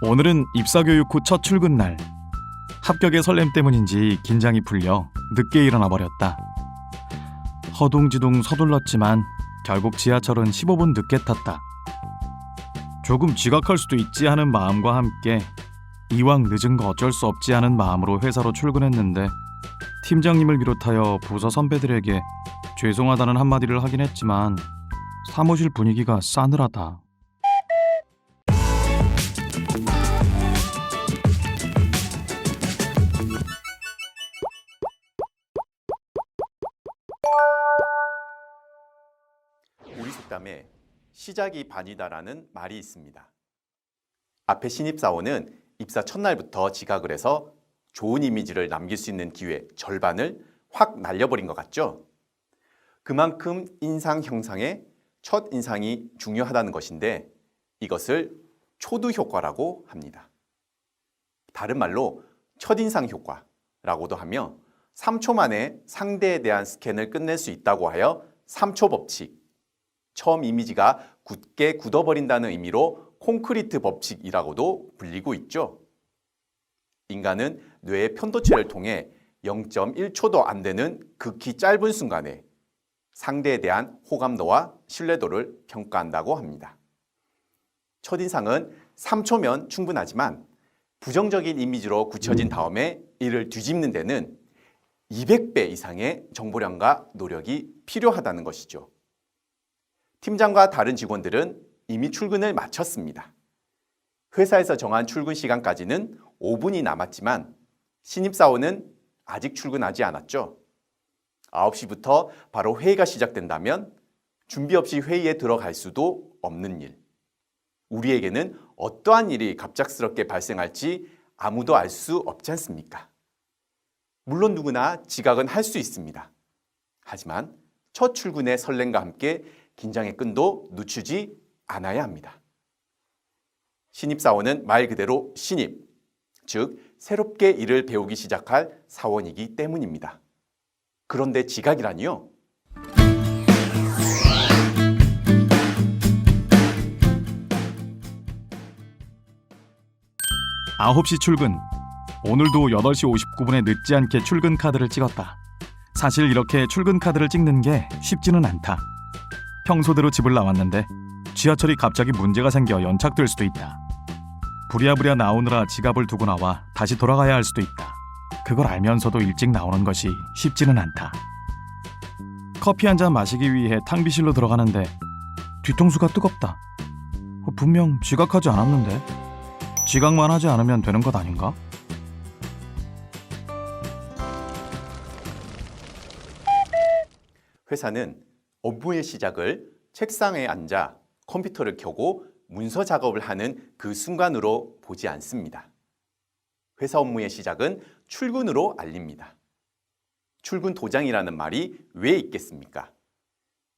오늘은 입사교육 후 첫 출근 날. 합격의 설렘 때문인지 긴장이 풀려 늦게 일어나 버렸다. 허둥지둥 서둘렀지만 결국 지하철은 15분 늦게 탔다. 조금 지각할 수도 있지 하는 마음과 함께 이왕 늦은 거 어쩔 수 없지 하는 마음으로 회사로 출근했는데 팀장님을 비롯하여 부서 선배들에게 죄송하다는 한마디를 하긴 했지만 사무실 분위기가 싸늘하다. 우리 속담에 시작이 반이다라는 말이 있습니다. 앞에 신입사원은 입사 첫날부터 지각을 해서 좋은 이미지를 남길 수 있는 기회 절반을 확 날려버린 것 같죠? 그만큼 인상 형상에 첫 인상이 중요하다는 것인데 이것을 초두 효과라고 합니다. 다른 말로 첫인상 효과라고도 하며 3초 만에 상대에 대한 스캔을 끝낼 수 있다고 하여 3초 법칙, 처음 이미지가 굳게 굳어버린다는 의미로 콘크리트 법칙이라고도 불리고 있죠. 인간은 뇌의 편도체를 통해 0.1초도 안 되는 극히 짧은 순간에 상대에 대한 호감도와 신뢰도를 평가한다고 합니다. 첫인상은 3초면 충분하지만 부정적인 이미지로 굳혀진 다음에 이를 뒤집는 데는 200배 이상의 정보량과 노력이 필요하다는 것이죠. 팀장과 다른 직원들은 이미 출근을 마쳤습니다. 회사에서 정한 출근 시간까지는 5분이 남았지만 신입사원은 아직 출근하지 않았죠. 9시부터 바로 회의가 시작된다면 준비 없이 회의에 들어갈 수도 없는 일. 우리에게는 어떠한 일이 갑작스럽게 발생할지 아무도 알 수 없지 않습니까? 물론 누구나 지각은 할 수 있습니다. 하지만 첫 출근의 설렘과 함께 긴장의 끈도 늦추지 않아야 합니다. 신입사원은 말 그대로 신입, 즉 새롭게 일을 배우기 시작할 사원이기 때문입니다. 그런데 지각이라니요? 아홉 시 출근. 오늘도 8시 59분에 늦지 않게 출근 카드를 찍었다. 사실 이렇게 출근 카드를 찍는 게 쉽지는 않다. 평소대로 집을 나왔는데 지하철이 갑자기 문제가 생겨 연착될 수도 있다. 부랴부랴 나오느라 지갑을 두고 나와 다시 돌아가야 할 수도 있다. 그걸 알면서도 일찍 나오는 것이 쉽지는 않다. 커피 한 잔 마시기 위해 탕비실로 들어가는데 뒤통수가 뜨겁다. 분명 지각하지 않았는데 지각만 하지 않으면 되는 것 아닌가? 회사는 업무의 시작을 책상에 앉아 컴퓨터를 켜고 문서 작업을 하는 그 순간으로 보지 않습니다. 회사 업무의 시작은 출근으로 알립니다. 출근 도장이라는 말이 왜 있겠습니까?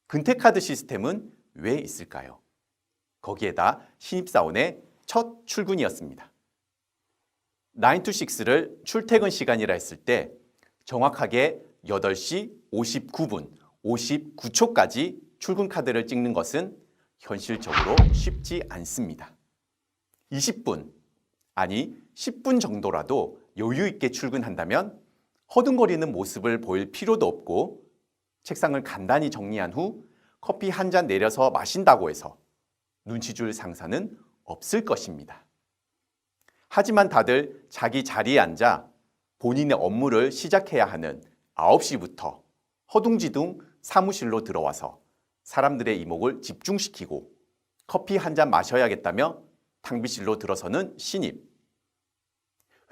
근태카드 시스템은 왜 있을까요? 거기에다 신입사원의 첫 출근이었습니다. 9to6를 출퇴근 시간이라 했을 때 정확하게 8시 59분 59초까지 출근 카드를 찍는 것은 현실적으로 쉽지 않습니다. 20분, 아니 10분 정도라도 여유 있게 출근한다면 허둥거리는 모습을 보일 필요도 없고 책상을 간단히 정리한 후 커피 한 잔 내려서 마신다고 해서 눈치 줄 상사는 없을 것입니다. 하지만 다들 자기 자리에 앉아 본인의 업무를 시작해야 하는 9시부터 허둥지둥 사무실로 들어와서 사람들의 이목을 집중시키고 커피 한 잔 마셔야겠다며 탕비실로 들어서는 신입.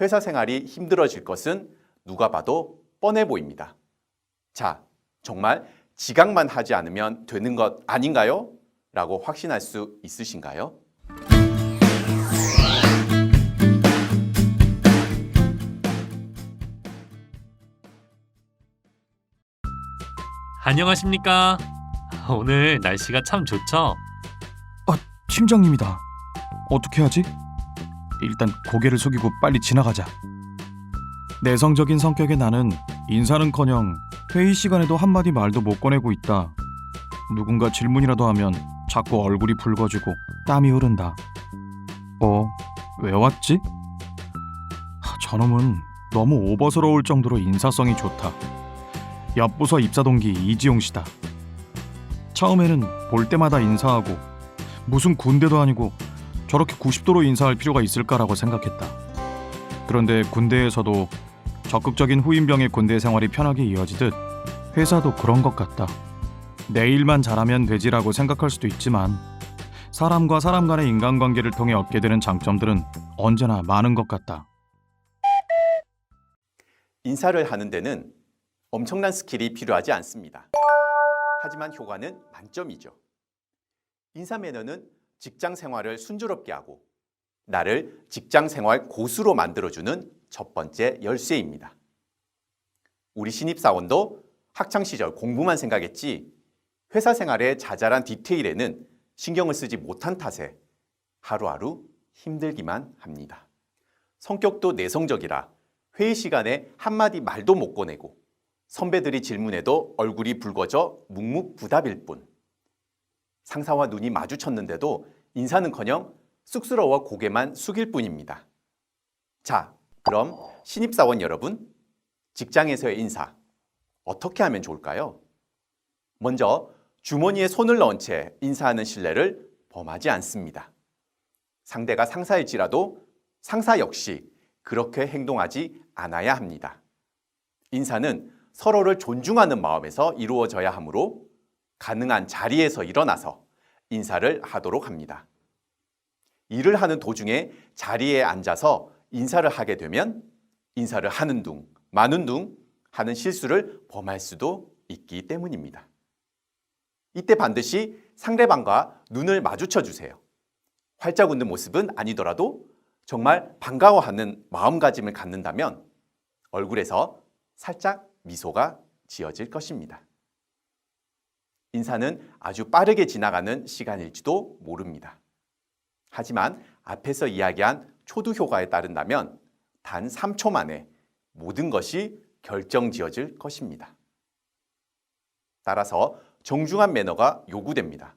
회사 생활이 힘들어질 것은 누가 봐도 뻔해 보입니다. 자, 정말 지각만 하지 않으면 되는 것 아닌가요? 라고 확신할 수 있으신가요? 안녕하십니까? 오늘 날씨가 참 좋죠? 팀장님이다. 어떻게 하지? 일단 고개를 숙이고 빨리 지나가자. 내성적인 성격의 나는 인사는커녕 회의 시간에도 한마디 말도 못 꺼내고 있다. 누군가 질문이라도 하면 자꾸 얼굴이 붉어지고 땀이 흐른다. 왜 왔지? 저놈은 너무 오버스러울 정도로 인사성이 좋다. 옆 부서 입사 동기 이지용 씨다. 처음에는 볼 때마다 인사하고 무슨 군대도 아니고 저렇게 90도로 인사할 필요가 있을까라고 생각했다. 그런데 군대에서도 적극적인 후임병의 군대 생활이 편하게 이어지듯 회사도 그런 것 같다. 내 일만 잘하면 되지라고 생각할 수도 있지만 사람과 사람 간의 인간관계를 통해 얻게 되는 장점들은 언제나 많은 것 같다. 인사를 하는 데는 엄청난 스킬이 필요하지 않습니다. 하지만 효과는 만점이죠. 인사 매너는 직장 생활을 순조롭게 하고 나를 직장 생활 고수로 만들어주는 첫 번째 열쇠입니다. 우리 신입사원도 학창시절 공부만 생각했지 회사 생활의 자잘한 디테일에는 신경을 쓰지 못한 탓에 하루하루 힘들기만 합니다. 성격도 내성적이라 회의 시간에 한마디 말도 못 꺼내고 선배들이 질문해도 얼굴이 붉어져 묵묵부답일 뿐. 상사와 눈이 마주쳤는데도 인사는커녕 쑥스러워 고개만 숙일 뿐입니다. 자, 그럼 신입사원 여러분, 직장에서의 인사 어떻게 하면 좋을까요? 먼저 주머니에 손을 넣은 채 인사하는 신뢰를 범하지 않습니다. 상대가 상사일지라도 상사 역시 그렇게 행동하지 않아야 합니다. 인사는 서로를 존중하는 마음에서 이루어져야 하므로 가능한 자리에서 일어나서 인사를 하도록 합니다. 일을 하는 도중에 자리에 앉아서 인사를 하게 되면 인사를 하는 둥, 마는 둥 하는 실수를 범할 수도 있기 때문입니다. 이때 반드시 상대방과 눈을 마주쳐 주세요. 활짝 웃는 모습은 아니더라도 정말 반가워하는 마음가짐을 갖는다면 얼굴에서 살짝 미소가 지어질 것입니다. 인사는 아주 빠르게 지나가는 시간일지도 모릅니다. 하지만 앞에서 이야기한 초두 효과에 따른다면 단 3초 만에 모든 것이 결정지어질 것입니다. 따라서 정중한 매너가 요구됩니다.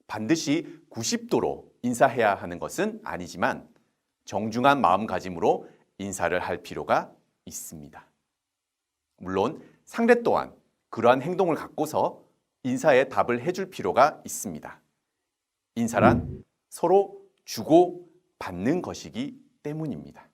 반드시 90도로 인사해야 하는 것은 아니지만 정중한 마음가짐으로 인사를 할 필요가 있습니다. 물론 상대 또한 그러한 행동을 갖고서 인사에 답을 해줄 필요가 있습니다. 인사란 서로 주고 받는 것이기 때문입니다.